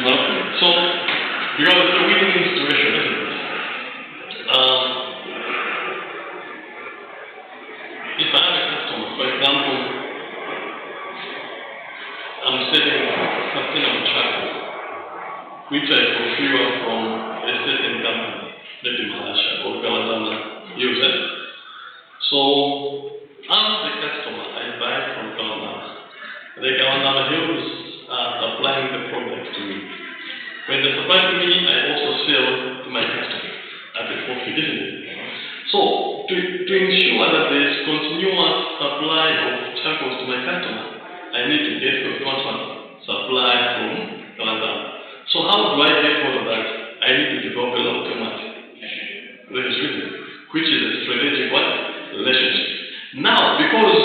So, because it's a win-win situation, isn't it? If I have a customer, for example, I'm selling sustainable charcoal, which I procure from a certain company, maybe Malaysia or Kalandana user. So, as the customer, I buy from Kalandana. The Kalandana hills are supplying the product to me. When they supply to me, I also sell to my customer at a profit, isn't it? So, to ensure that there is continuous supply of charcoal to my customer, I need to get continuous supply from Kalandana. So, how do I get hold of that? I need to develop a long-term relationship, which is a strategic relationship. Now, because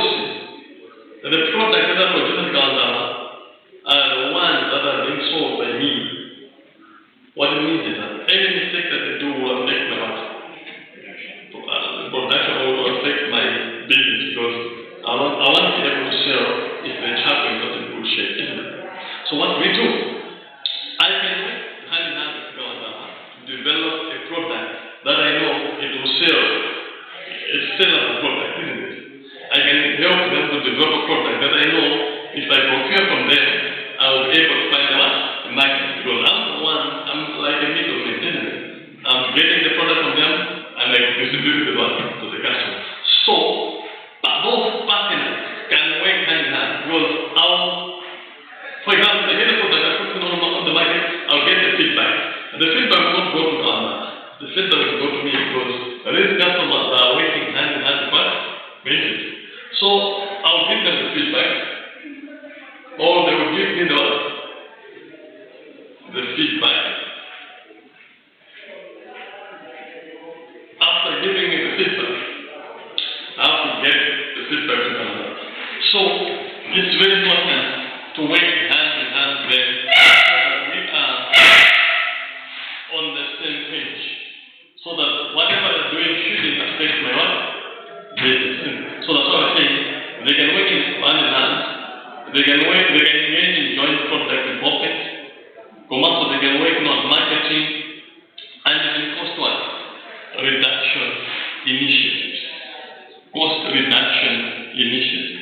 the product that are produced in Kalandana are the ones that are being sold by me, what it means is that any mistake that they do will affect my production or will affect my business, because I want to be able to sell if the charcoal is not in good shape, isn't it? So what we do, I can work hand in hand with Kalandana to develop a product that I know it will sell. It's sellable product, isn't it? I can help them to develop a product that I know if I procure from them, I will be able to find a market, because I'm like a middleman, isn't it? I'm getting the product from them and I distribute the one to the customer. So, both partners can work hand in hand, because for example, I get a product, I put it on the market, I'll get the feedback. The feedback won't go to Anna. The feedback will go to me, because these customers are working hand in hand with it. So, I'll give them the feedback, or they will give me the feedback. After giving me the feedback, I have to get the feedback to them. So, it's very important to work hand in hand there, so that we are on the same page, so that whatever they're doing shouldn't affect my business. So that's what I'm saying. They can work in hand in hand. They can engage in joint product development. Also, they can work on marketing and even cost reduction initiatives. Cost reduction initiatives.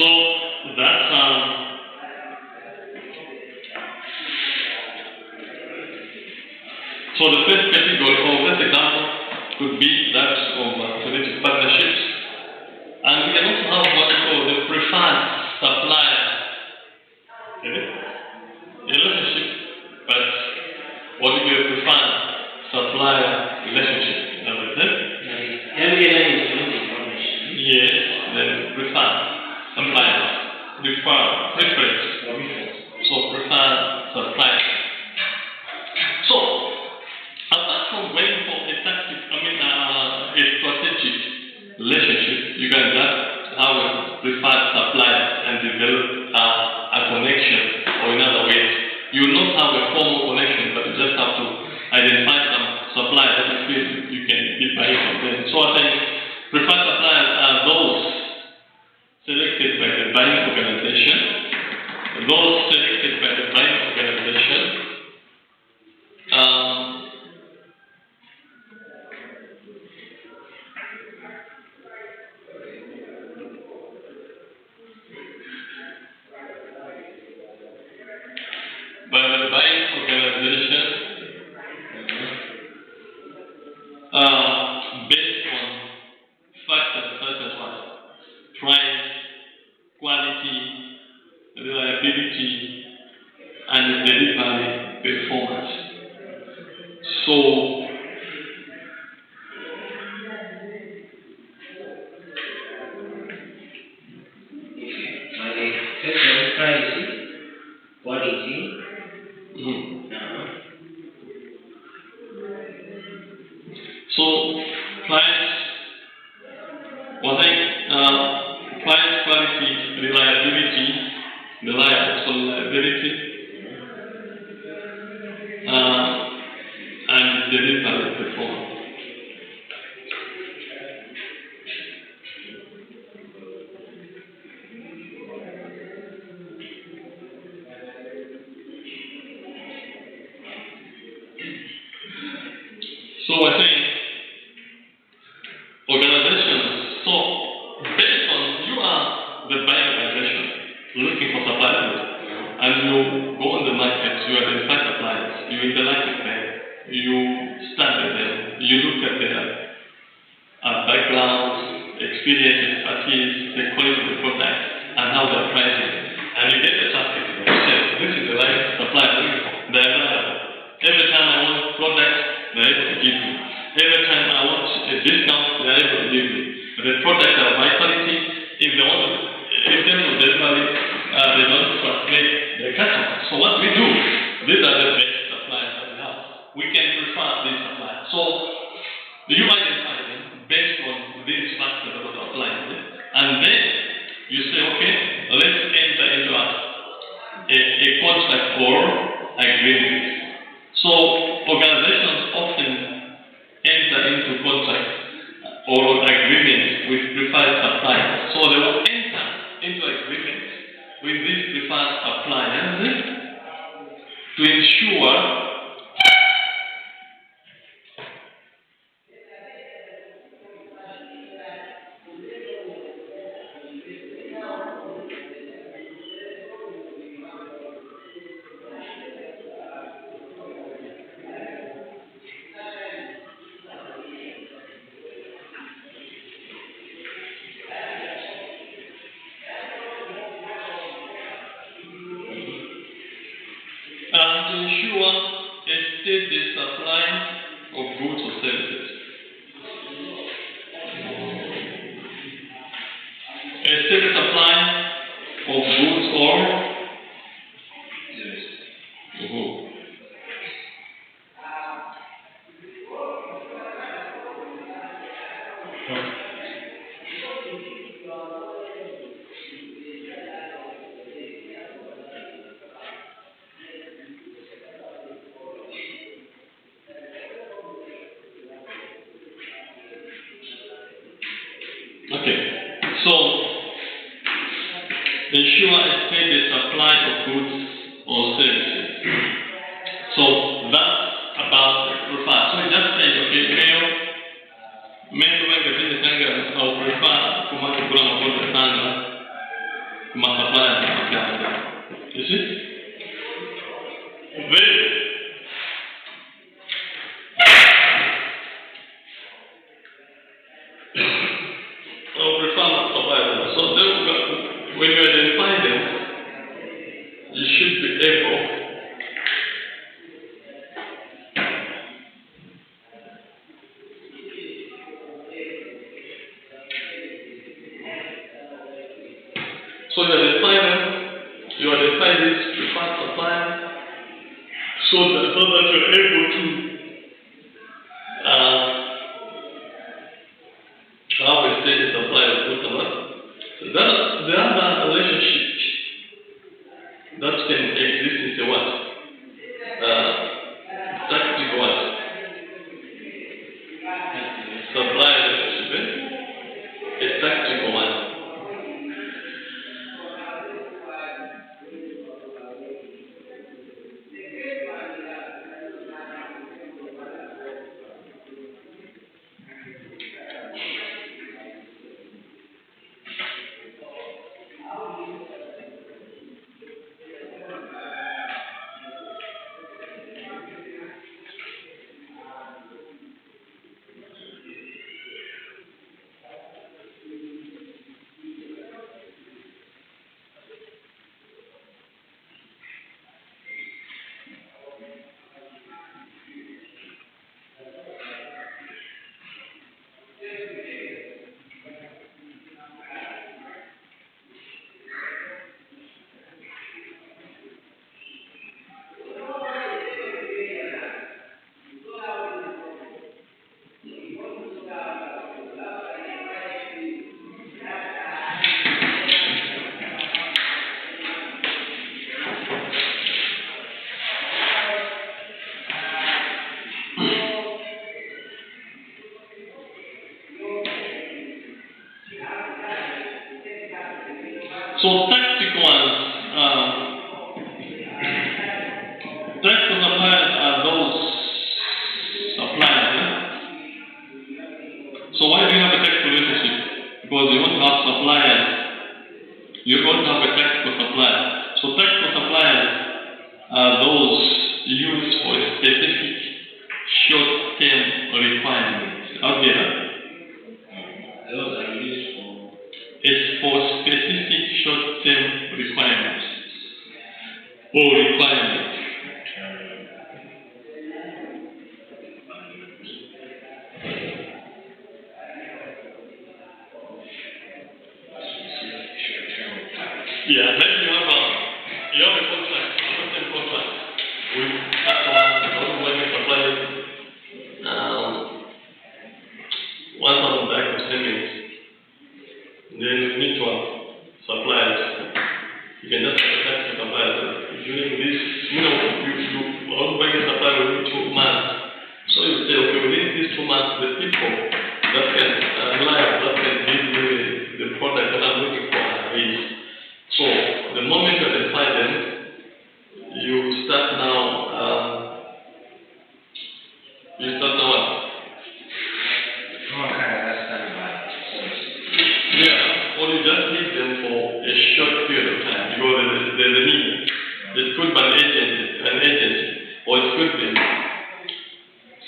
So that's so the first category or first example could be that of strategic partnerships, and we can also have what we call the preferred supplier relationship, but what we call preferred supplier relationship. Yes, then preferred supplier, preference. So preferred supplier. So apart from going for a strategic relationship, you can just have a preferred supplier and develop a connection, or in other words, you will not have a formal connection, but you just have to identify some suppliers that you feel you can be buying from them. So I think preferred suppliers are those selected by the buying organization reliability, and delivery performance. So, so clients, client quality, reliability, and delivery performance. So I think organizations, so based on you are the buyer organization looking for suppliers and you go on the market, you identify suppliers, you interact with them, you study them, you look at their backgrounds, experience, expertise, the quality of the product, and how they're pricing. And you get the target to them. Say, this is the right supplier I'm looking for. They're reliable. Every time I want product, they're able to give me. Every time I want a discount, they're able to give me. The products are of high quality. If they want to, in terms of delivery, they don't frustrate the customer. So what we do, these are the best suppliers that we have. We can prefer these suppliers. So you identify them based on these factors that are applying, and then you say, okay, let's enter into a contract or agreement. So organizations often enter into contract or agreement with preferred suppliers. So they will enter into agreement with these preferred suppliers to ensure a steady supply of goods or services. A steady supply of goods or okay. So ensure a steady supply of goods or services. So that's about the prefer. So you just say, okay, many business angles I would prefer to make a program about the standard to my suppliers. You see? So when you identify them, you should be able so you identify this preferred supplier so that you're able to have a steady supply of goods. The other relationship that can exist is a what? Tactical what? Supply relationship, a tactical one. are those used for specific short-term requirements. Okay. Those are used for. It's for specific short-term requirements. Or requirements. Yeah, then you have a contract, a short-term contract with customers, when you supply 1,000 bags of cement, then you need to have suppliers. You can just contact the suppliers. During this, you are buying a supplier within 2 months. So you say, okay, within these 2 months, the people that can give me the product that I'm looking for are these. So the moment you identify them, you start now what? Yeah, or you just need them for a short period of time because there's a need. It could be an agency, or it could be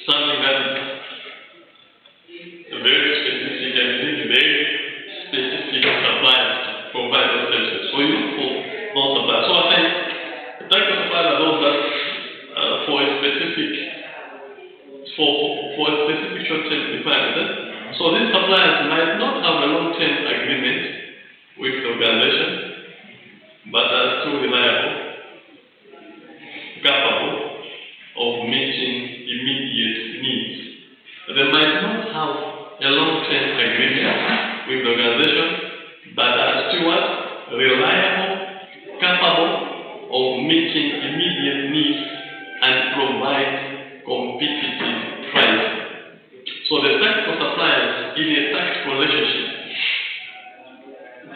something that is very specific and you need very specific suppliers to provide those services. So you look for those suppliers. So I think the type of suppliers are those that for a specific short-term requirement. So these suppliers might not have a long-term agreement with the organization, but are still reliable, capable of meeting immediate needs. They might not have a long-term agreement with the organization, but are still reliable, capable of meeting immediate needs and provide competitive pricing. So the tactical suppliers in a tactical relationship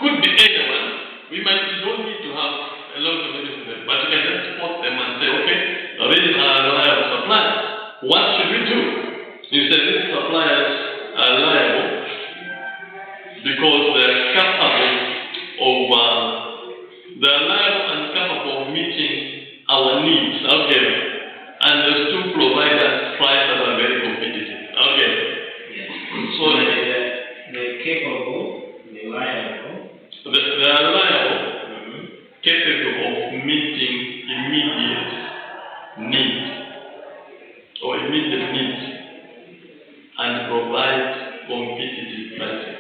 could be anyone. You don't need to have a long-term relationship with them, but you can just spot them and say, okay, these are reliable suppliers. What should we do? You say these suppliers are reliable because they're reliable and capable of meeting our needs. Okay. And they still provide us prices that are very competitive. Okay. Yes. So they're capable, reliable. They are reliable, capable of meeting immediate needs, and provide competitive pricing.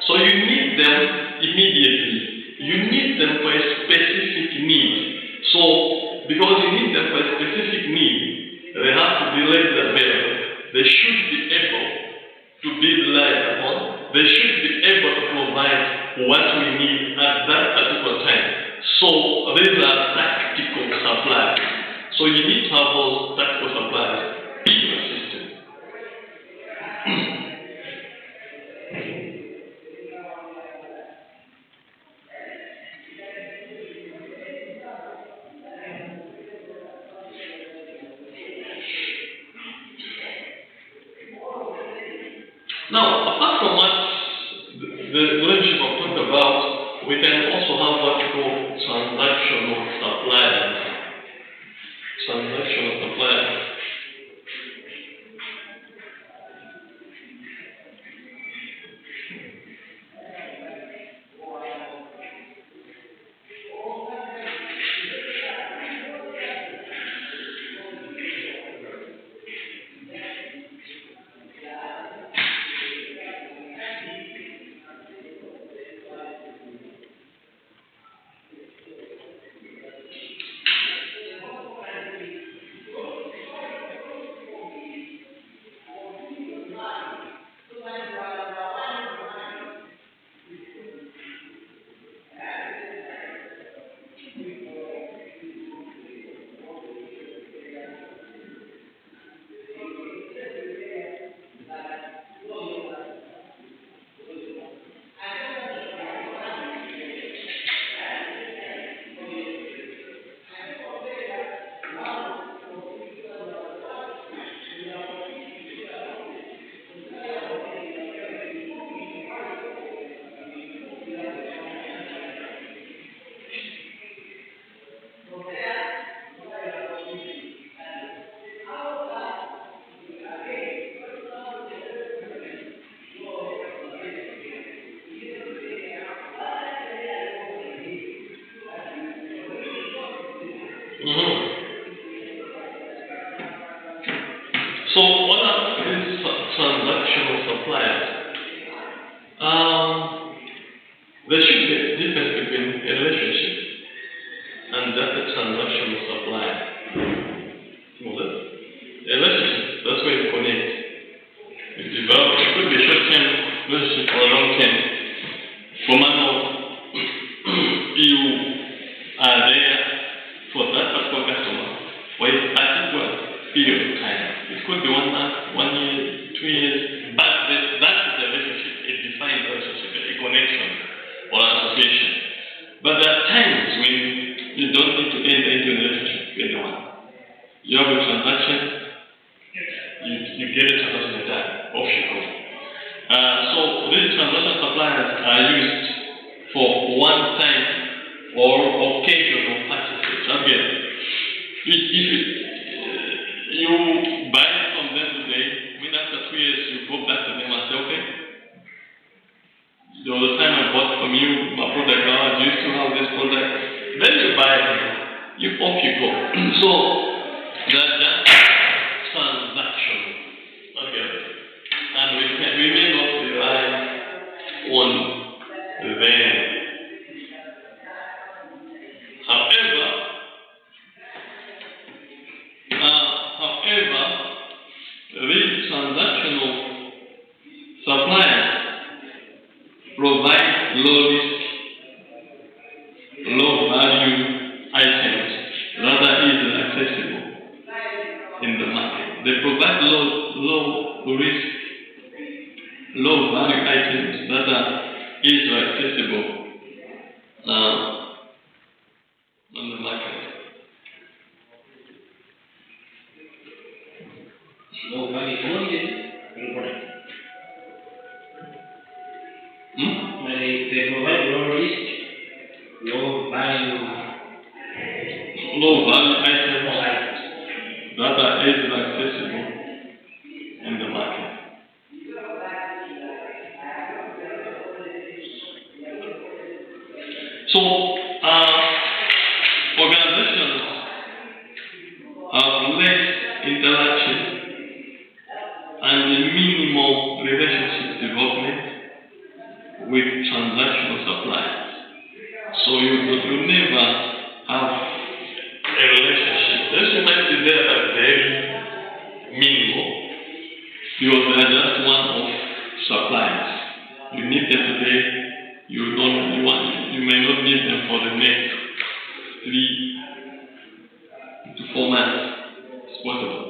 So you need them immediately. You need them for a specific need. So because you need them for a specific need, they have to be readily available. They should be able to be relied upon. They should be able to provide what we need at that particular time. So these are tactical suppliers. So you need to have those tactical suppliers in your system. Now, apart from what the relationship I've talked about, we can also have what we call transactional suppliers. Transactional suppliers. So what are these transactional suppliers? There should be a difference between a relationship and just a transactional supplier. A relationship, that's where you connect. You develop, it could be a short-term relationship or a long-term. For now, you are there for that particular customer for a particular period of time. It could be 1 month, 1 year, 2 years, but that is a relationship, a defined relationship, a connection or an association. But there are times when you don't need to enter into a relationship with anyone. You have a transaction, you get a transaction done, off you go. So these transaction suppliers are used for one-time or occasional purchases. Again, if you buy from them today, after 2 years you go back to them and say, okay, there was a time I bought from you my product, now I used to have this product. Then you buy it, off you go. So that's just transactional. Okay. And we may not rely on them. However, these transactional suppliers provide low-risk, low-value items rather easily accessible in the market. They provide low-risk, low-value items that are easily accessible on the market. Low value only product. They provide low risk, low value items that are easily accessible in the market. So organizations have less interaction and minimal relationship development with transactional suppliers. So you never have a relationship. This might be there but very minimal because they are just one-off suppliers. You need them today, you may not need them for the next 3 to 4 months. It's possible.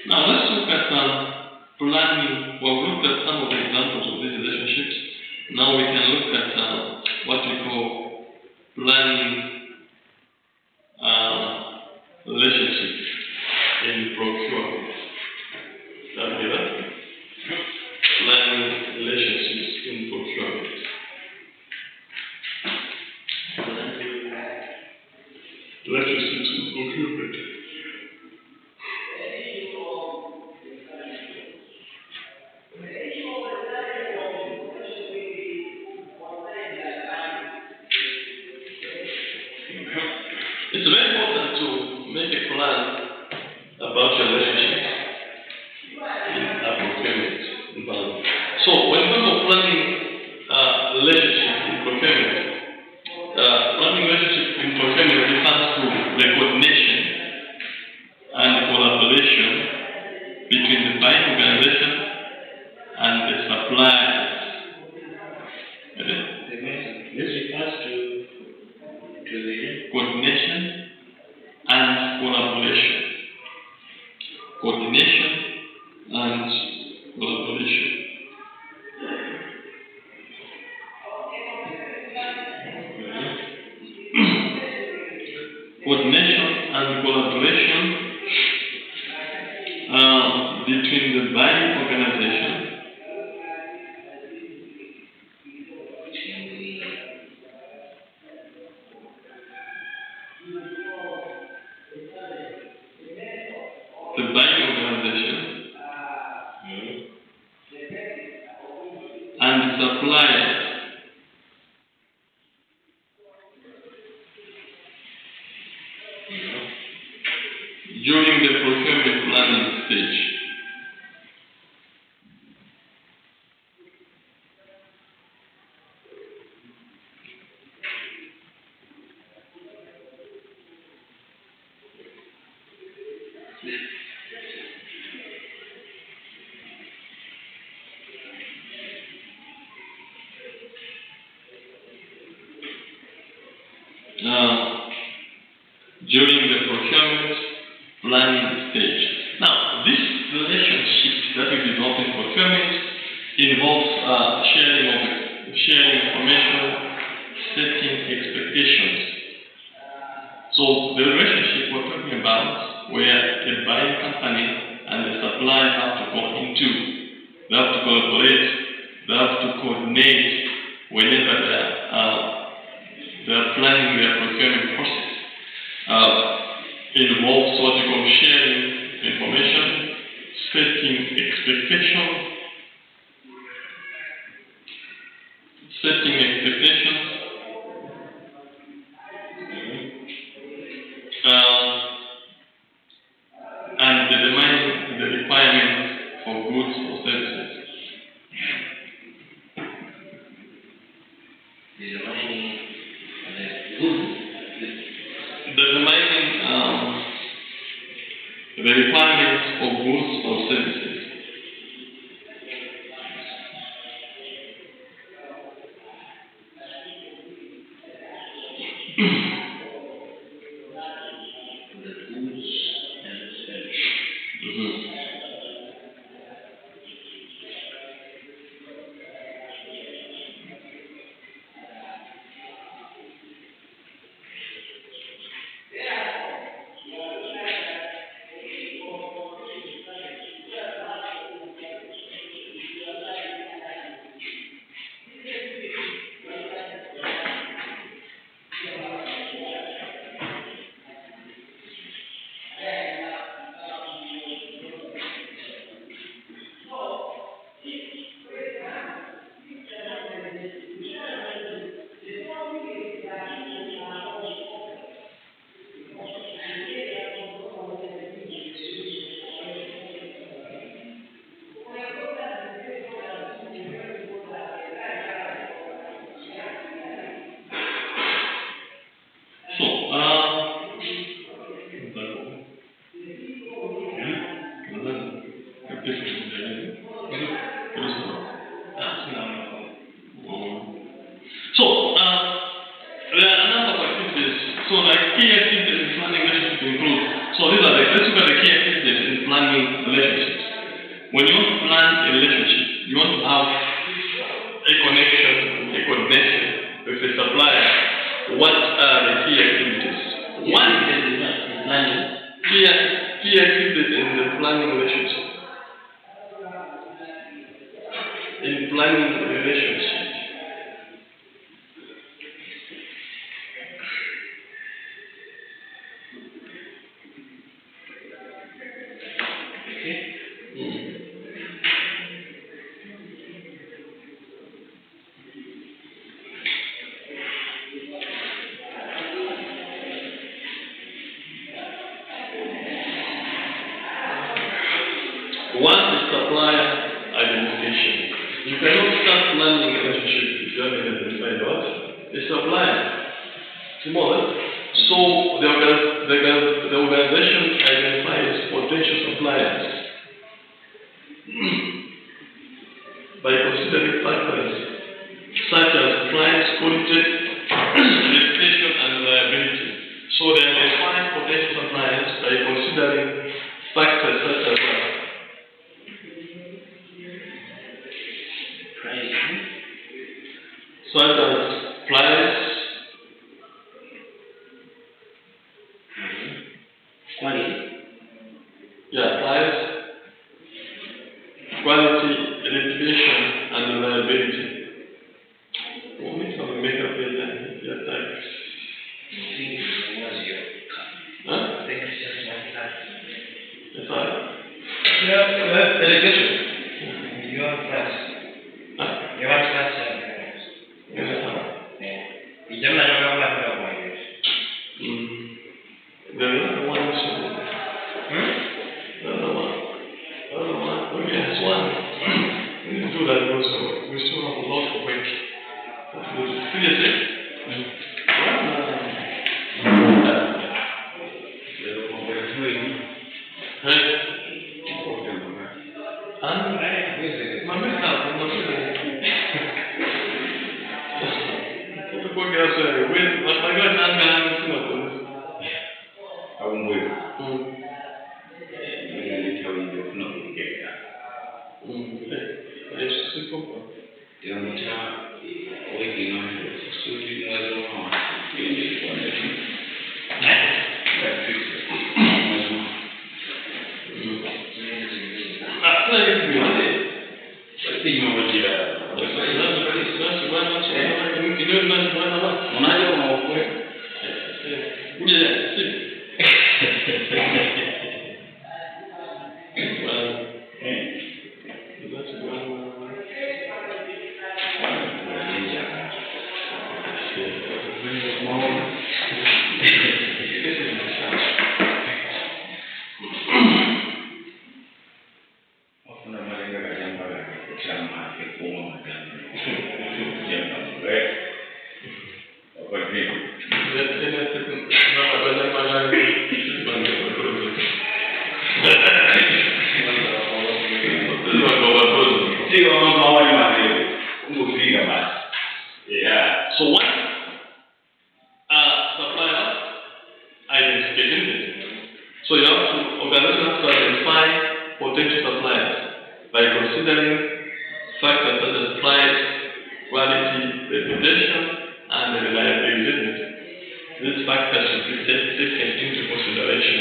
Now let's look at planning. We've looked at some of the examples of these relationships. Now we can look at what we call planning relationships in procurement. Planning relationships in procurement. Relationships in procurement. It's very important to make a plan about your relationship in a procurement environment. So when we talk of planning relationship in procurement, planning relationship in procurement refers to the coordination and collaboration between the buying organization and the suppliers. Okay? and collaboration. Coordination and collaboration between the buying organization and the suppliers during the procurement planning stage. During the procurement planning stage. Now, this relationship that we develop in procurement involves sharing information, setting expectations. So the relationship we're talking about, where the buying company and the supplier have to go into, they have to collaborate, they have to coordinate whenever they're planning their procurement process. Involves what you call sharing information, setting expectations, and determining the requirements for goods or services. Determining the requirements for goods or services. There are a number of activities. So the key activities in planning relationships include, let's look at the key activities in planning relationships. When you want to plan a relationship, you want to have a connection, a coordination with the supplier. What are the key activities? One is planning. Key activities in the planning relationship. In planning relationships. One is supplier identification. You cannot start planning a relationship if you haven't identified what? A supplier. Tomorrow. So the organization identifies potential suppliers by considering factors such as price, quality, reputation, and reliability. So they identify potential suppliers by considering factors such as such as price, Quality. price, quality, identification, and reliability. Only some makeup is your type. Huh? That's all. Education. You are class. Huh? You are class. Yes, sir. Jangan orang berapa banyak. The other one is the other one. Okay, that's one. We didn't do that also. We still have a lot of work. Seriously? So what supplier identification? So you have to organization has to identify potential suppliers by considering factors such as price, quality, reputation, and reliability. These factors should be taken into consideration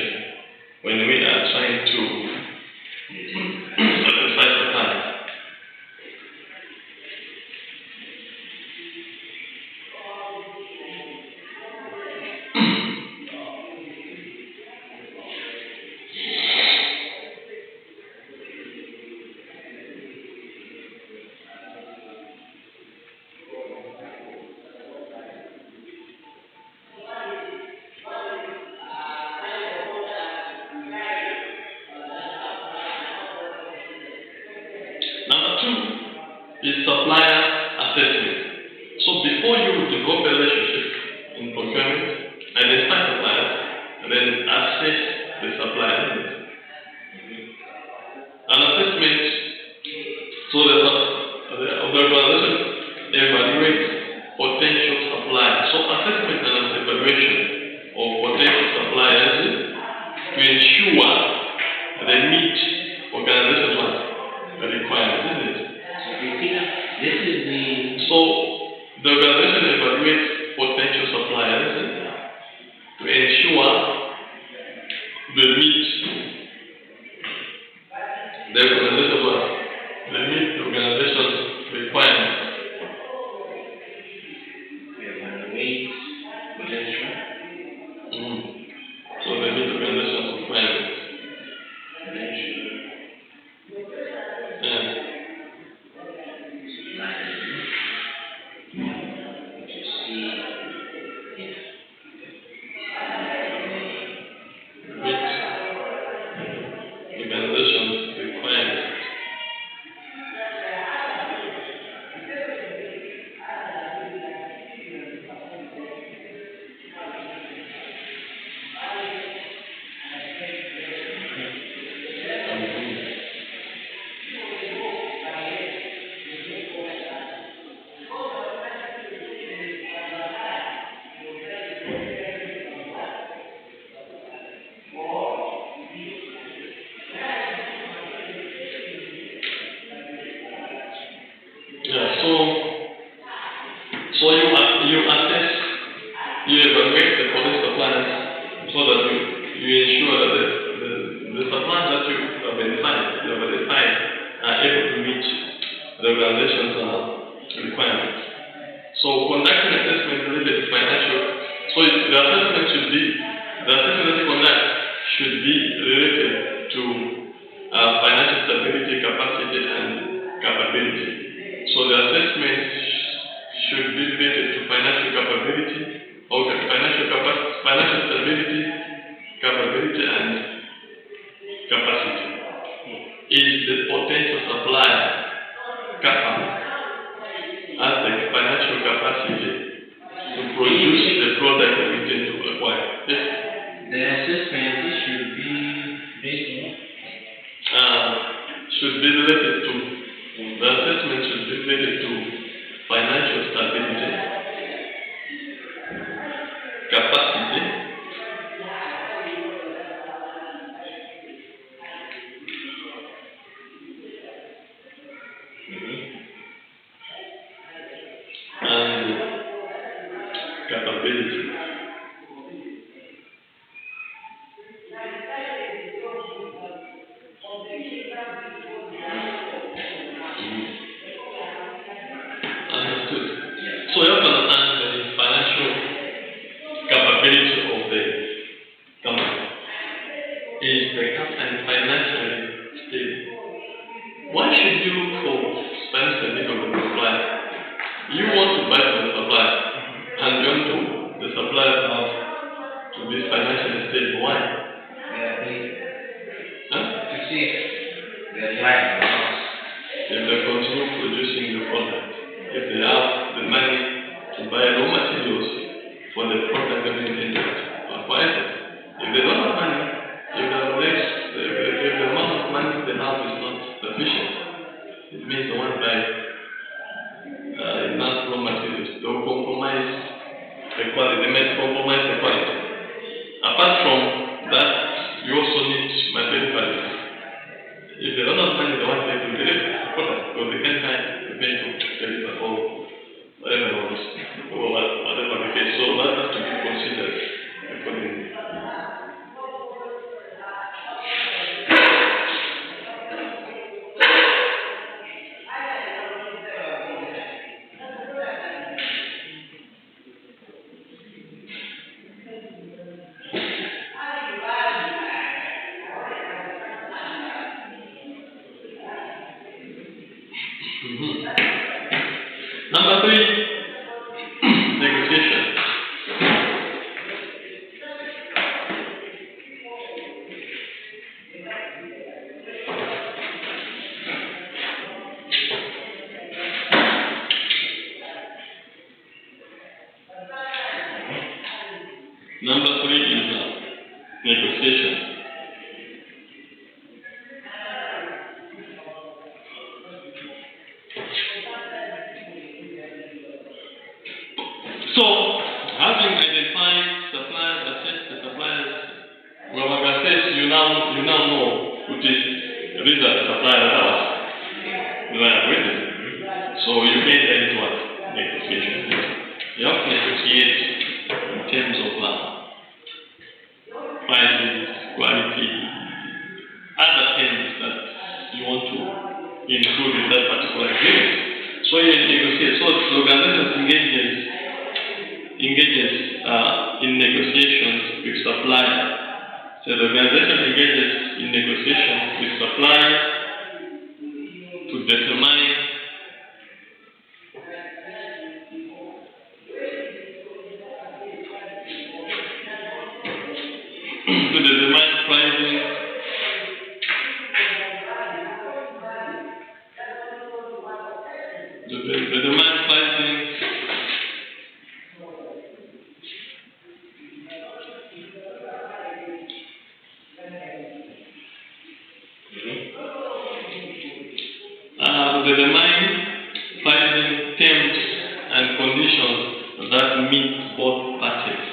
when we are trying to identify suppliers. Is supplier assessment. So before you develop a relationship in procurement, identify suppliers and then assess the supplier. An assessment, so the organization evaluates potential suppliers. So assessment and evaluation of potential suppliers to ensure they meet organizational requirements, isn't it? This is So the organization evaluates potential suppliers to ensure they meet the organization's requirements. evaluate potential. So they meet the organization's requirements. So you assess, you evaluate the police suppliers so that you ensure that the suppliers that you have identified are able to meet the organization's requirements. So conducting assessment related to financial, the assessment that you conduct should be related to financial stability, capacity, and capability. So the assessment should be related to financial capability, or financial stability, capability, and capacity. Is the potential supplier capable as the financial capacity to produce the product that we intend to acquire? Yes? The assessment should be based the assessment should be related to financial stability, capacity, and capability. Understood. So you have to understand the financial capability of the company. Is the company financially stable? Why should you look for financial stability of the supplier? You want to buy from the supplier, and you want the supplier to be financially stable. Why? to see the life balance. If they continue producing the product, if they have the money to buy raw materials for the product that they intend to acquire it. If they don't have money, if the amount of money they have is not sufficient, it means they won't buy enough raw materials. They will compromise the quality. They may compromise the quality. Apart from that, you also need material value. If they don't have money, they want to deliver the product, because they can't find the vehicle to deliver or whatever the case. So that has to be considered accordingly. Number 3, negotiation. Number 3 is negotiation. So, having identified suppliers, assessed the suppliers, well, like I said, you now know which is the supplier that was with it. So you can enter into what? Negotiation. You have to negotiate in terms of prices, quality, other things that you want to include in that particular agreement. So you negotiate. So the organization engages in negotiations with suppliers. So the organization engages in negotiations with suppliers to determine pricing, determine pricing terms and conditions that meet both parties.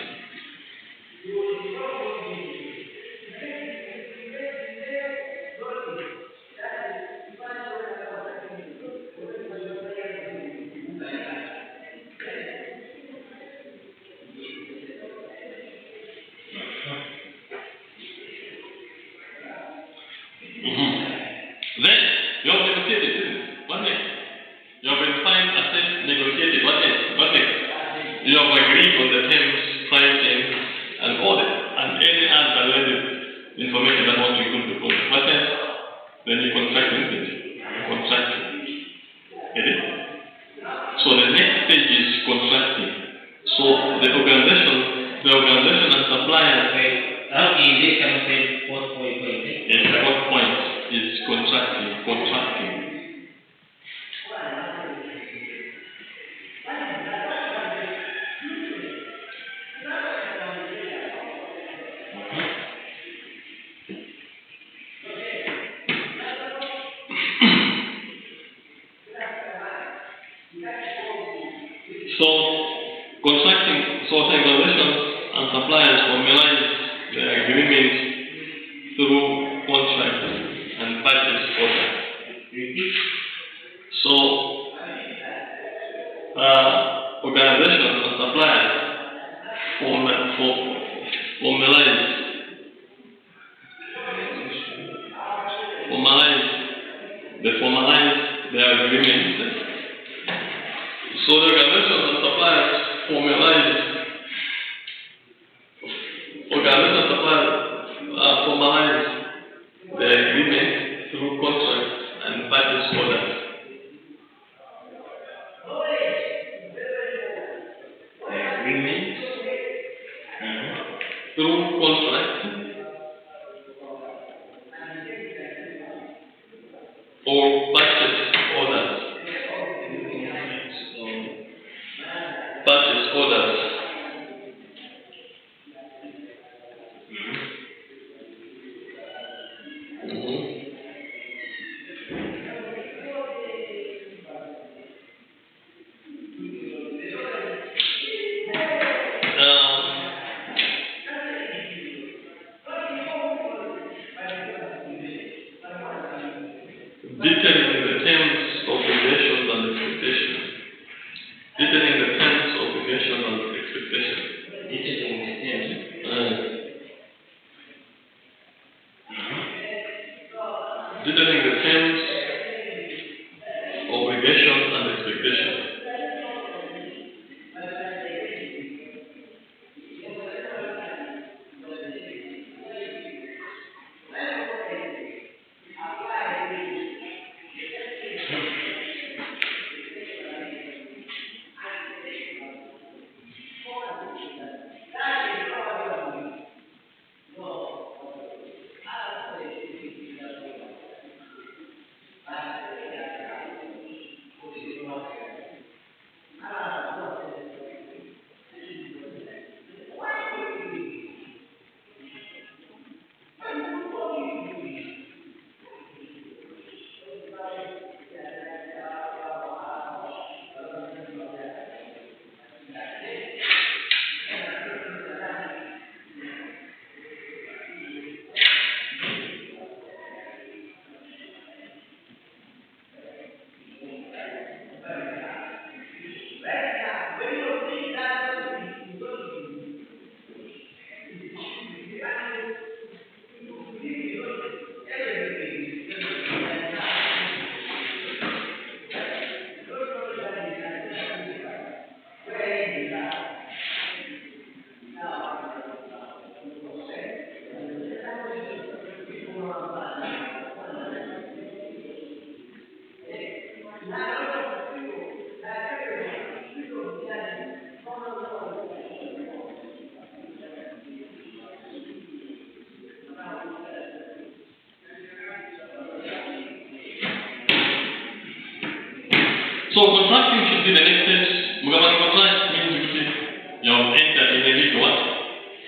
So organizations and suppliers formalize their agreement through contract and purchase order. So organizations and suppliers formalize their agreements. So the organizations and suppliers formalize their agreement through contracts and purchase orders. Through contract or purchase orders. Purchase orders. Detailing the terms, obligations, and expectations. Detailing the terms, obligations, and expectations. Detailing the terms. Detailing the terms, obligations, and expectations. So contracting should be the next step. Mugabani contract means you have entered in a legal what?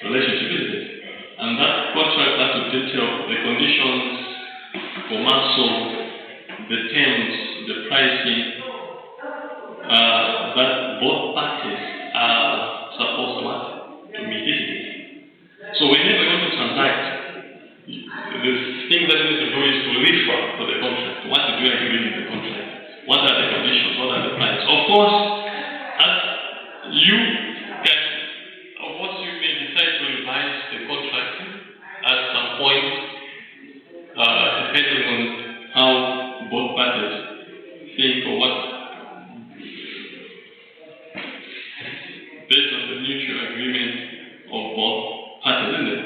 Relationship, isn't it? And that contract has to detail the conditions, commercial, the terms, the pricing that both parties are supposed to meet, isn't it? So whenever we're going to transact, the thing that we need to do is to refer to the contract. What did we agree in the contract? What are the conditions? What are the prices? Of course, you may decide to revise the contract at some point, depending on how both parties think or what, based on the mutual agreement of both parties, isn't it?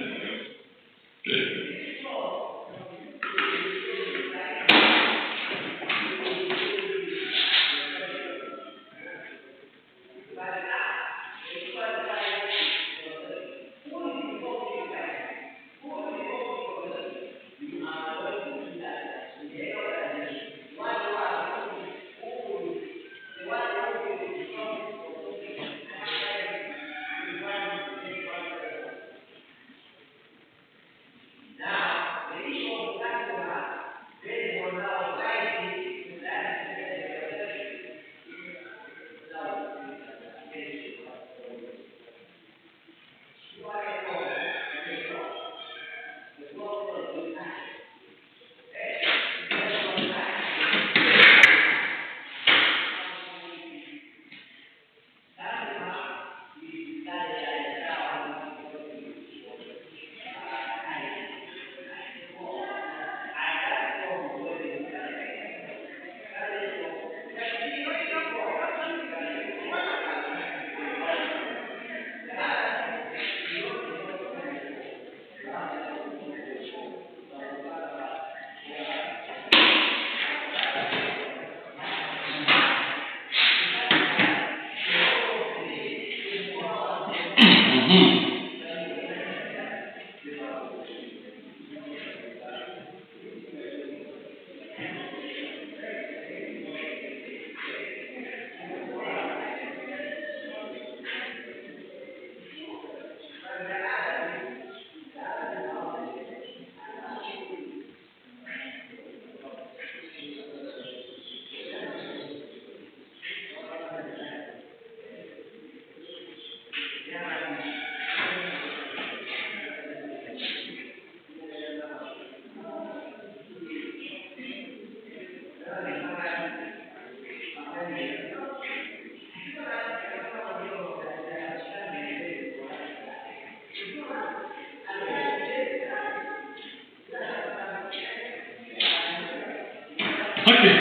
Okay.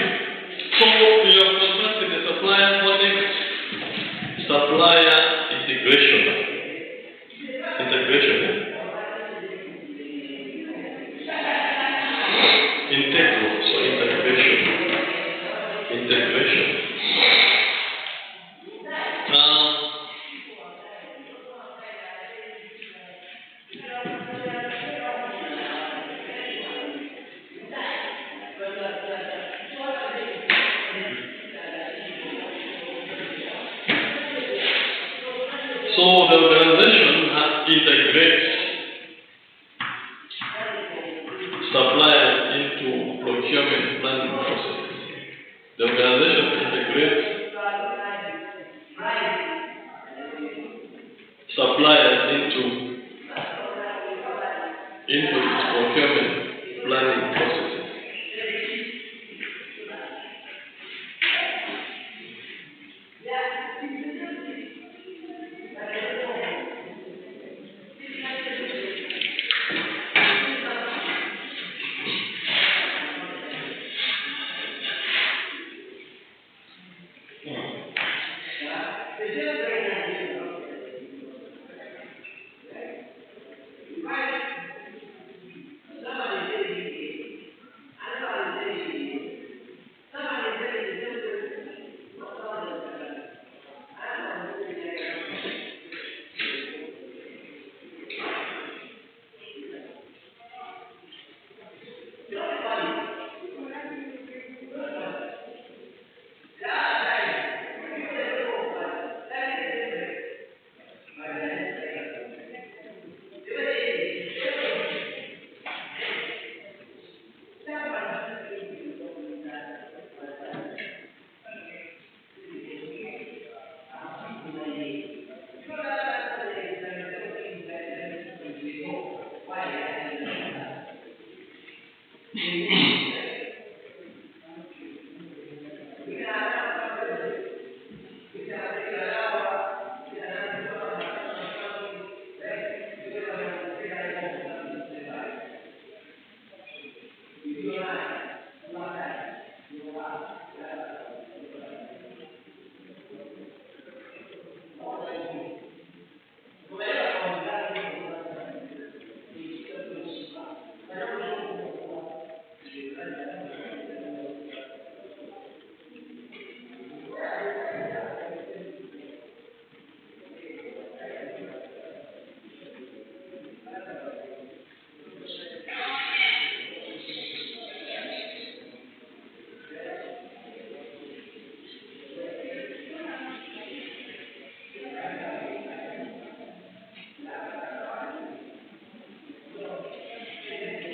So you have contacted the supplier for next supplier integration. Integration. Integral. So integration. Integration. So the organization integrates suppliers into procurement planning processes. The organization integrates suppliers into its procurement planning processes.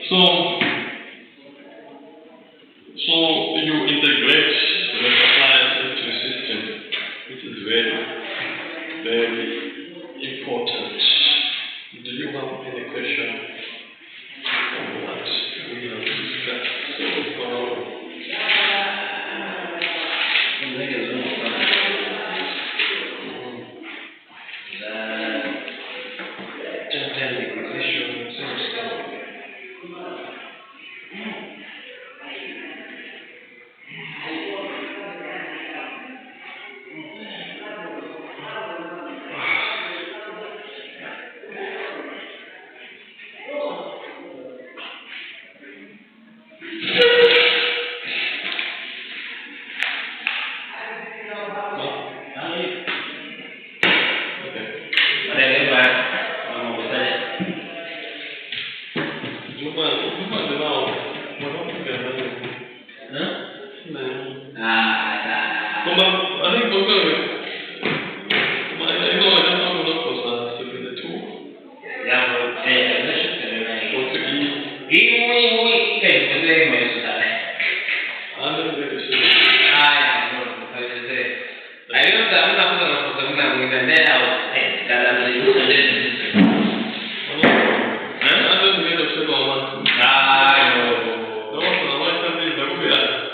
So you integrate the suppliers into a system, which is very, very important. Do you have any question on what we have discussed so far?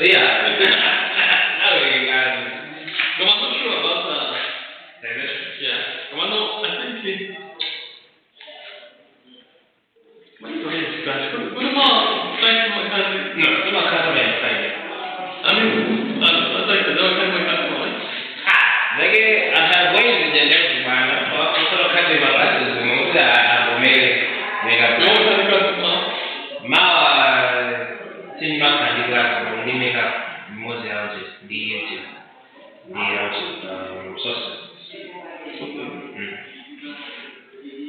Yeah. I'm not sure about Direction. yeah. I think what is that? What about thanks my country? No, come on, come on, I mean, I'd like to know kind of my country. Lagi ada ways di dalam mana kalau kata bapak tu mungkin ada mereka mau cinta kandidat ini mereka mau jadi di sosial.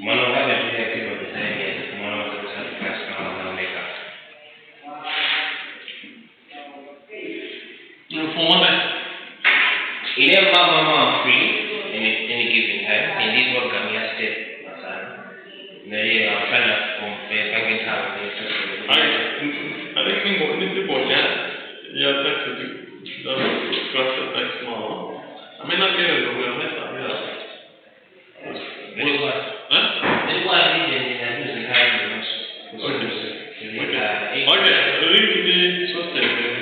Mana ada dia itu berdesain, mana ada kelas kalau mereka. For one day. Ini mama free any given time. Ini buat kami step masalah. Jadi apa nak pengen tahu itu. I think ini boleh ya tak tu dah kerasa tak semua. I mean nak kira dulu yang mana ya. Jadi buat. Jadi buat ini jadi sekarang ini. Okay. Ini sosial.